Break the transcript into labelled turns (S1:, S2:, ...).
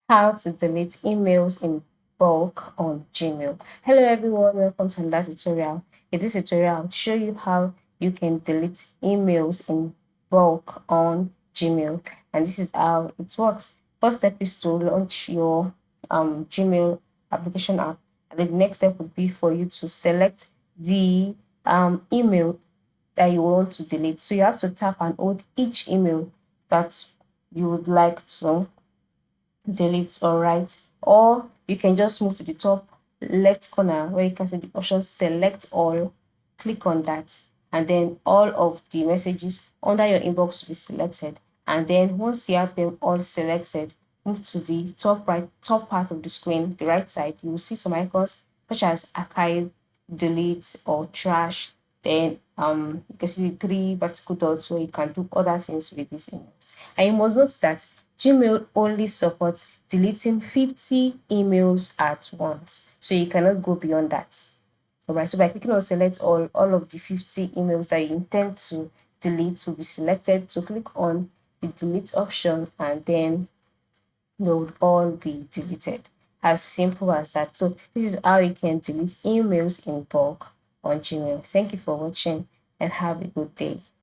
S1: How to delete emails in bulk on Gmail. Hello everyone, welcome to another tutorial. In this tutorial, I'll show you how you can delete emails in bulk on Gmail. And this is how it works. First step is to launch your Gmail application app. And the next step would be for you to select the email that you want to delete. So you have to tap and hold each email that you would like to delete or write, or you can just move to the top left corner where you can see the option select all. Click on that, and then all of the messages under your inbox will be selected. And then once you have them all selected, move to the top part of the screen, the right side. You will see some icons such as archive, delete, or trash. Then you can see three vertical dots where you can do other things with this email. And you must note that Gmail only supports deleting 50 emails at once. So you cannot go beyond that. Alright, so by clicking on select all of the 50 emails that you intend to delete will be selected. So click on the delete option and then they would all be deleted. As simple as that. So this is how you can delete emails in bulk on Gmail. Thank you for watching and have a good day.